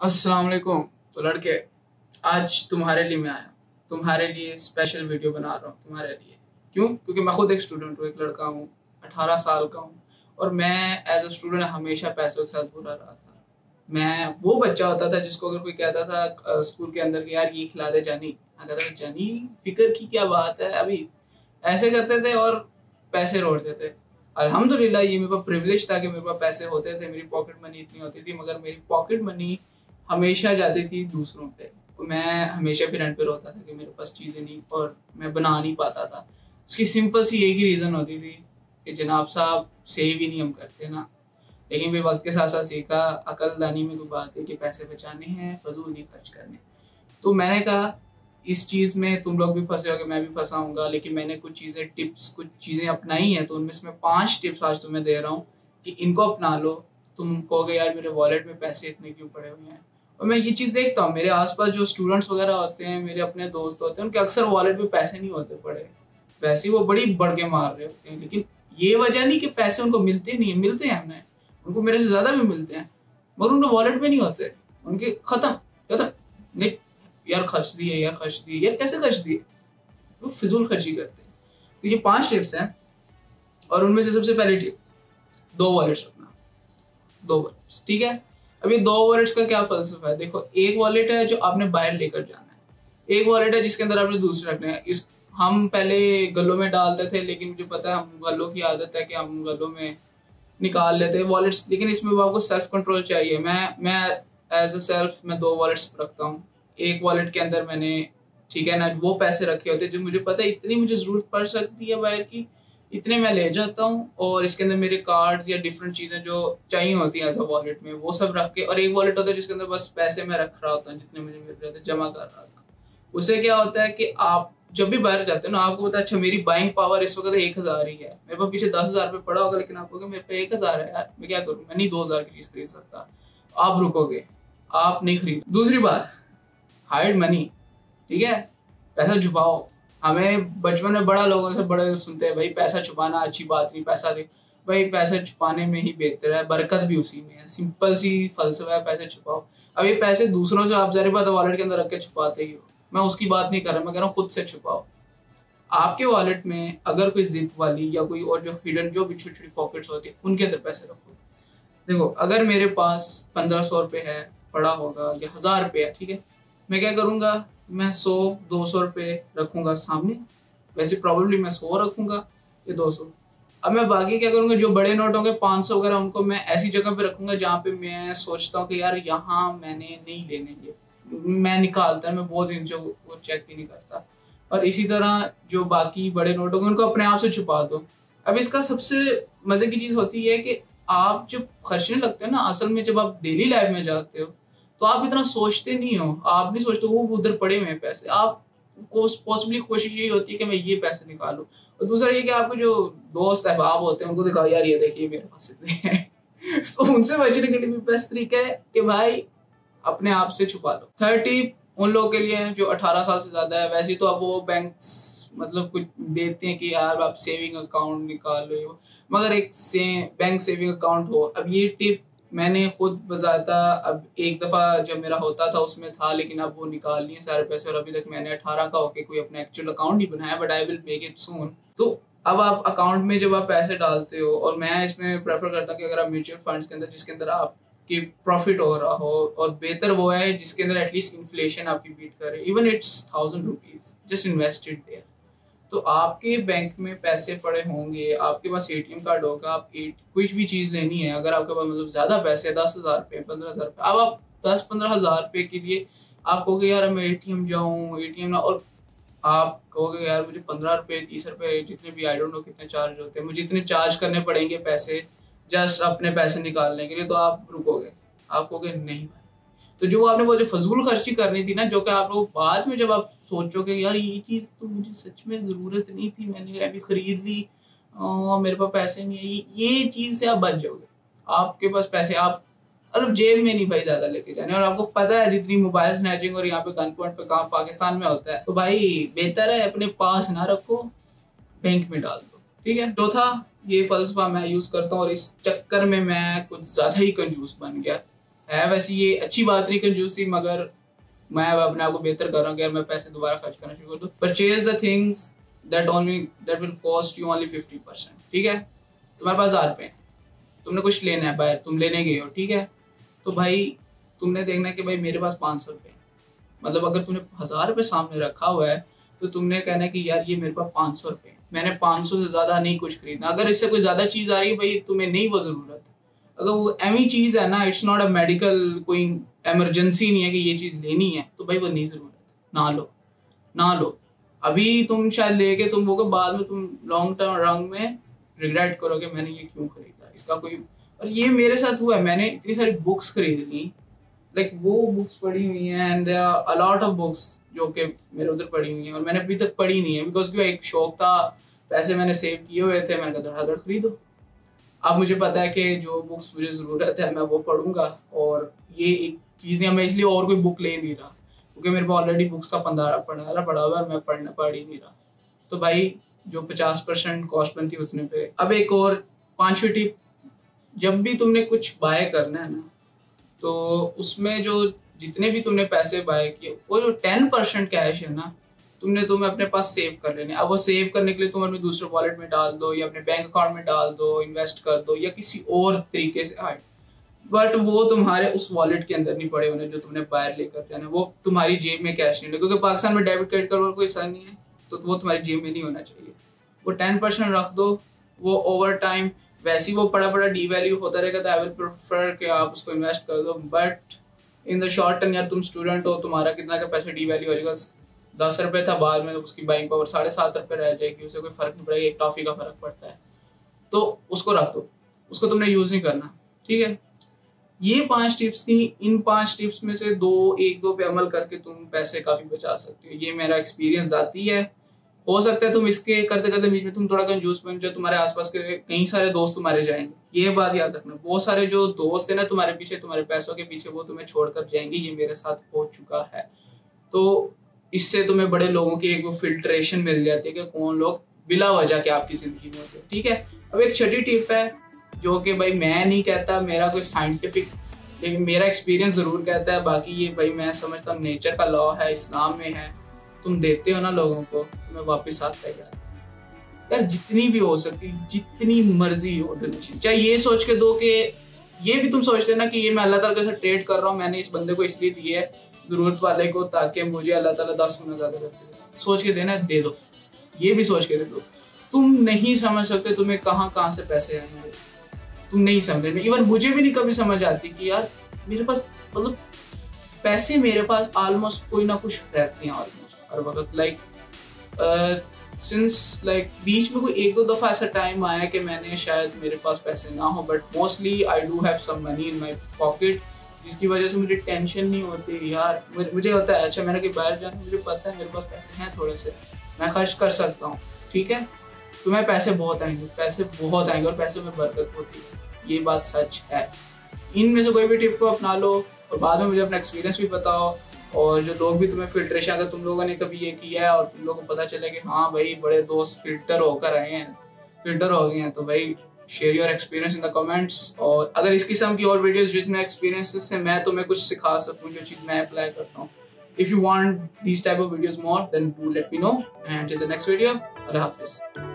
अस्सलाम वालेकुम। तो लड़के, आज तुम्हारे लिए मैं आया, तुम्हारे लिए स्पेशल वीडियो बना रहा हूँ तुम्हारे लिए। क्यों? क्योंकि मैं खुद एक स्टूडेंट हूँ, एक लड़का हूँ, 18 साल का हूँ। और मैं एज अ स्टूडेंट हमेशा पैसों के साथ बुरा रहा था। मैं वो बच्चा होता था जिसको अगर कोई कहता था स्कूल के अंदर कि यार ये खिला दे जानी, अगर जानी फिक्र की क्या बात है, अभी ऐसे करते थे और पैसे रोड़ते थे। अल्हम्दुलिल्लाह ये मेरे पास प्रिविलेज था कि मेरे पास पैसे होते थे, मेरी पॉकेट मनी इतनी होती थी, मगर मेरी पॉकेट मनी हमेशा जाती थी दूसरों पे। तो मैं हमेशा फिर एंड पे रोता था कि मेरे पास चीज़ें नहीं और मैं बना नहीं पाता था। उसकी सिंपल सी एक ही रीज़न होती थी कि जनाब साहब सेव ही नहीं हम करते ना। लेकिन फिर वक्त के साथ साथ सीखा, अकलदानी में कोई बात है कि पैसे बचाने हैं, फजूल नहीं खर्च करने। तो मैंने कहा इस चीज़ में तुम लोग भी फंसे होगे, मैं भी फंसा हूँगा, लेकिन मैंने कुछ चीज़ें टिप्स कुछ चीज़ें अपनाई हैं। तो उनमें से मैं 5 टिप्स आज तुम्हें दे रहा हूँ कि इनको अपना लो। तुम कहोगे यार मेरे वॉलेट में पैसे इतने क्यों पड़े हुए हैं। और मैं ये चीज़ देखता हूँ मेरे आसपास जो स्टूडेंट्स वगैरह होते हैं, मेरे अपने दोस्त होते हैं, उनके अक्सर वॉलेट में पैसे नहीं होते पड़े। वैसे ही वो बड़ी बढ़ के मार रहे होते हैं, लेकिन ये वजह नहीं कि पैसे उनको मिलते नहीं है, मिलते हैं। हमें उनको मेरे से ज़्यादा भी मिलते हैं, मगर उनके वॉलेट में नहीं होते। उनके खत्म खत्म। नहीं यार खर्च दिए, यार खर्च दिए, यार कैसे खर्च दिए, वो फिजूल खर्ची करते हैं। तो ये 5 टिप्स हैं और उनमें से सबसे पहली टिप, 2 वॉलेट्स रखना। 2 वॉलेट्स, ठीक है। अब ये 2 वॉलेट्स का क्या फलसफा है, देखो, एक वॉलेट है जो आपने बाहर लेकर जाना है, एक वॉलेट है जिसके अंदर आपने दूसरे रखने हैं। इस हम पहले गलों में डालते थे, लेकिन मुझे पता है हम गलों की आदत है कि हम गलों में निकाल लेते हैं वॉलेट्स, लेकिन इसमें आपको सेल्फ कंट्रोल चाहिए। मैं एज अ सेल्फ मैं 2 वॉलेट्स रखता हूँ। एक वॉलेट के अंदर मैंने, ठीक है ना, वो पैसे रखे होते हैं जो मुझे पता है इतनी मुझे जरूरत पड़ सकती है बाहर की, इतने मैं ले जाता हूँ। और इसके अंदर मेरे कार्ड्स या डिफरेंट चीजें जो चाहिए होती हैं एज अ वॉलेट में, वो सब रख के। और एक वॉलेट होता है जिसके अंदर बस पैसे मैं रख रहा होता हूँ, जितने मुझे मिल रहे थे जमा कर रहा था। उससे क्या होता है कि आप जब भी बाहर जाते हो ना, आपको पता है अच्छा मेरी बाइंग पावर इस वक्त 1000 ही है, मेरे पास पीछे 10,000 रुपये पड़ा होगा, लेकिन आप कहोगे मेरे पे 1000 है यार, मैं क्या करूँ, मैं नहीं 2000 की चीज खरीद सकता। आप रुकोगे, आप नहीं खरीद। दूसरी बात, हाइड मनी, ठीक है, पैसा छुपाओ। हमें बचपन में बड़ा लोगों से बड़े सुनते हैं भाई पैसा छुपाना अच्छी बात नहीं, पैसा दे। भाई पैसा छुपाने में ही बेहतर है, बरकत भी उसी में है। सिंपल सी फलसफा है, पैसे छुपाओ। अब ये पैसे दूसरों से आप ज़ाहिर बात है वॉलेट के अंदर रख के छुपाते ही हो, मैं उसकी बात नहीं कर रहा, मैं कह रहा हूँ खुद से छुपाओ। आपके वॉलेट में अगर कोई जिप वाली या कोई और जो हिडन जो भी छोटी छोटी पॉकेट्स होती है, उनके अंदर पैसे रखो। देखो, अगर मेरे पास 1500 रुपये है पड़ा होगा या 1000 रुपये है, ठीक है, मैं क्या करूंगा, मैं 100-200 रुपये रखूंगा सामने। वैसे प्रॉब्लली मैं 100 रखूंगा या 200। अब मैं बाकी क्या करूंगा, जो बड़े नोट होंगे 500 वगैरह, उनको मैं ऐसी जगह पे रखूंगा जहाँ पे मैं सोचता हूँ कि यार यहाँ मैंने नहीं लेने, ये मैं निकालता, मैं बहुत दिन जो वो चेक भी नहीं करता। और इसी तरह जो बाकी बड़े नोट होंगे उनको अपने आप से छुपा दो। अब इसका सबसे मजे की चीज होती है कि आप जब खर्चने लगते हो ना, असल में जब आप डेली लाइफ में जाते हो तो आप इतना सोचते नहीं हो, आप नहीं सोचते वो उधर पड़े हुए हैं पैसे। आप पॉसिबली कोशिश यही होती है कि मैं ये पैसे निकालूं। और दूसरा ये कि आपको जो दोस्त अहबाब होते हैं उनको दिखाओ यार ये देखिए मेरे पास इतने हैं तो उनसे बचने के लिए भी बेस्ट तरीका है कि भाई अपने आप से छुपा लो। थर्ड टिप उन लोगों के लिए है जो 18 साल से ज्यादा है। वैसे तो अब वो बैंक मतलब कुछ देते हैं कि यार आप सेविंग अकाउंट निकाल लो, मगर एक बैंक सेविंग अकाउंट हो। अब ये टिप मैंने खुद बजाता, अब एक दफा जब मेरा होता था उसमें था, लेकिन अब वो निकाल लिए सारे पैसे। और अभी तक मैंने 18 का होके कोई अपना एक्चुअल अकाउंट नहीं बनाया, but I will make it सून। तो अब आप अकाउंट में जब आप पैसे डालते हो, और मैं इसमें प्रेफर करता हूँ कि अगर आप म्यूचुअल फंड्स के अंदर जिसके अंदर आप कि प्रॉफिट हो रहा हो, और बेहतर वो है जिसके अंदर एटलीस्ट इन्फ्लेशन आपकी बीट करे, even it's 1000 rupees, just invested there. तो आपके बैंक में पैसे पड़े होंगे, आपके पास एटीएम कार्ड होगा, आप कुछ भी चीज लेनी है, अगर आपके पास मतलब ज्यादा पैसे 10,000 रुपये 15,000 रुपये, अब आप 10-15 हज़ार रुपये के लिए आप कहोगे यार मैं एटीएम जाऊँ, एटीएम ना, और आप कहोगे यार मुझे 15 रुपये 30 रुपये जितने भी, आई डोंट नो कितने चार्ज होते हैं, मुझे इतने चार्ज करने पड़ेंगे पैसे जस्ट अपने पैसे निकालने के लिए। तो आप रुकोगे, आप कहोगे नहीं भाई। तो जो आपने वो जो फजूल खर्ची करनी थी ना, जो कि आप लोग बाद में जब आप सोचोगे यार ये चीज तो मुझे सच में जरूरत नहीं थी, मैंने अभी खरीद ली, मेरे पास पैसे नहीं है, ये चीज से आप बच जाओगे। आपके पास पैसे आप मतलब जेब में नहीं भाई ज्यादा लेके जाने। और आपको पता है जितनी मोबाइल स्नैचिंग और यहाँ पे गन पॉइंट पे काम पाकिस्तान में होता है, तो भाई बेहतर है अपने पास ना रखो, बैंक में डाल दो, ठीक है। चौथा, ये फलसफा मैं यूज करता हूँ और इस चक्कर में मैं कुछ ज्यादा ही कंजूस बन गया। है। वैसे ये अच्छी बात नहीं कंजूसी, मगर मैं अब अपने आप को बेहतर कर रहा हूँ कि यार मैं पैसे दोबारा खर्च करना शुरू कर दूँ। Purchase the things that will cost you only 50%। ठीक है, तुम्हारे पास 1000 रुपये हैं, तुमने कुछ लेना है बाहर, तुम लेने गए हो, ठीक है, तो भाई तुमने देखना है कि भाई मेरे पास 500 रुपये, मतलब अगर तुमने 1000 रुपये सामने रखा हुआ है तो तुमने कहना है कि यार ये मेरे पास 500 रुपये, मैंने 500 से ज्यादा नहीं कुछ खरीदना। अगर इससे कोई ज्यादा चीज आ रही है भाई तुम्हें नहीं वो जरूरत, अगर वो एमी चीज है ना, इट्स नॉट अ मेडिकल, कोई इमरजेंसी नहीं है कि ये चीज लेनी है, तो भाई वो नहीं जरूरत, ना लो ना लो। अभी तुम शायद लेके तुम वो बाद में तुम लॉन्ग टर्म रंग में रिग्रेट करोगे मैंने ये क्यों खरीदा, इसका कोई। और ये मेरे साथ हुआ है, मैंने इतनी सारी बुक्स खरीद ली, लाइक वो बुक्स पढ़ी हुई हैं and there are a lot of books जो कि मेरे उधर पढ़ी हुई हैं और मैंने अभी तक पढ़ी नहीं है, बिकॉज क्यों, एक शौक था, पैसे मैंने सेव किए हुए थे, मैंने कहा धड़ाधड़ खरीदो। अब मुझे पता है कि जो बुक्स मुझे ज़रूरत है मैं वो पढ़ूंगा, और ये एक चीज़ नहीं, मैं इसलिए और कोई बुक ले नहीं रहा क्योंकि मेरे पास ऑलरेडी बुक्स का पंडारा पड़ा हुआ है, मैं पढ़ ही नहीं रहा। तो भाई जो 50% कॉस्ट बनती है उसने पे। अब एक और 5वीं टिप, जब भी तुमने कुछ बाय करना है ना, तो उसमें जो जितने भी तुमने पैसे बाय किए वो जो 10% कैश है ना, तुम्हें अपने पास सेव कर लेने। अब वो सेव करने के लिए तुम अपने दूसरे वॉलेट में डाल दो या अपने बैंक अकाउंट में डाल दो, इन्वेस्ट कर दो या किसी और तरीके से हाइड, बट वो तुम्हारे उस वॉलेट के अंदर नहीं पड़े होने जो तुमने बाहर लेकर जाना, वो तुम्हारी जेब में कैश नहीं, क्योंकि पाकिस्तान में डेबिट क्रेडिट कार्ड कोई हिस्सा नहीं है, तो वो तुम्हारी जेब में नहीं होना चाहिए। वो 10% रख दो, वो ओवर टाइम वैसे ही वो पड़ा डीवैल्यू होता रहेगा, तो आई विल प्रेफर कि आप उसको इन्वेस्ट कर दो। But in the short term यार तुम स्टूडेंट हो, तुम्हारा कितना का पैसा डीवैल्यू हो जाएगा, 10 रुपये था बाद में, तो उसकी बाइंग पावर 7.5 रुपये रह जाएगी, उससे कोई फर्क नहीं पड़ेगा, एक टॉफी का फर्क पड़ता है, तो उसको रख दो, उसको तुमने यूज नहीं करना। ठीक है, ये 5 टिप्स थी, इन 5 टिप्स में से एक दो पे अमल करके तुम पैसे काफी बचा सकते हो। ये मेरा एक्सपीरियंस जाती है, हो सकता है तुम इसके करते करते बीच में तुम थोड़ा कंफ्यूज बन जाओ, तुम्हारे आसपास के कई सारे दोस्त तुम्हारे जाएंगे, ये बात याद रखना, बहुत सारे जो दोस्त है ना तुम्हारे पीछे, तुम्हारे पैसों के पीछे, वो तुम्हें छोड़कर जाएंगे, ये मेरे साथ हो चुका है। तो इससे तुम्हें बड़े लोगों की एक वो फिल्ट्रेशन मिल जाती है कि कौन लोग बिला वजह के आपकी जिंदगी में होते हैं। ठीक है, अब एक छठी टिप है जो कि भाई मैं नहीं कहता, मेरा कोई साइंटिफिक, लेकिन मेरा एक्सपीरियंस जरूर कहता है, बाकी ये भाई मैं समझता हूँ नेचर का लॉ है, इस्लाम में है, तुम देते हो ना लोगों को, तुम्हें वापस आता है यार, जितनी भी हो सकती, जितनी मर्जी हो डोनेशन, चाहे ये सोच के दो कि ये भी तुम सोचते ना कि ये मैं अल्लाह ताला के साथ ट्रेड कर रहा हूँ, मैंने इस बंदे को इसलिए दिए है जरूरत वाले को ताकि मुझे अल्लाह ताला 10 गुना ज्यादा करते, सोच के देना, दे दो, ये भी सोच के दे दो। तुम नहीं समझ सकते तुम्हें कहाँ से पैसे आएंगे, तुम नहीं समझ, इवन मुझे भी नहीं कभी समझ आती कि यार मेरे पास, मतलब पैसे मेरे पास ऑलमोस्ट कोई ना कुछ रहते हैं ऑलमोस्ट हर वक्त, लाइक सिंस लाइक बीच में कोई एक दो दफा ऐसा टाइम आया कि मैंने शायद मेरे पास पैसे ना हो, but mostly I do have some money in my pocket, जिसकी वजह से मुझे टेंशन नहीं होती यार। मुझे होता है अच्छा मैंने कहीं बाहर जाना, मुझे पता है मेरे पास पैसे हैं थोड़े से, मैं खर्च कर सकता हूँ। ठीक है, तुम्हें पैसे बहुत आएंगे, पैसे बहुत आएंगे और पैसे में बरकत होती है, ये बात सच है। इनमें से कोई भी टिप को अपना लो और बाद में मुझे अपना एक्सपीरियंस भी बताओ, और जो लोग भी तुम्हें फिल्ट्रेशन, अगर तुम लोगों ने कभी ये किया है और तुम लोगों को पता चले कि हाँ भाई बड़े दोस्त फिल्टर होकर आए हैं, फिल्टर हो गए हैं, तो भाई share your experience in the comments. और अगर इस किस्म की और वीडियोस जिसमें एक्सपीरियंसेस से मैं तुम्हें कुछ सिखा सकूं, जो चीज़ मैं अप्लाई करता हूँ, if you want these type of videos more then do let me know, and till the next video, अल्लाह हाफिज़।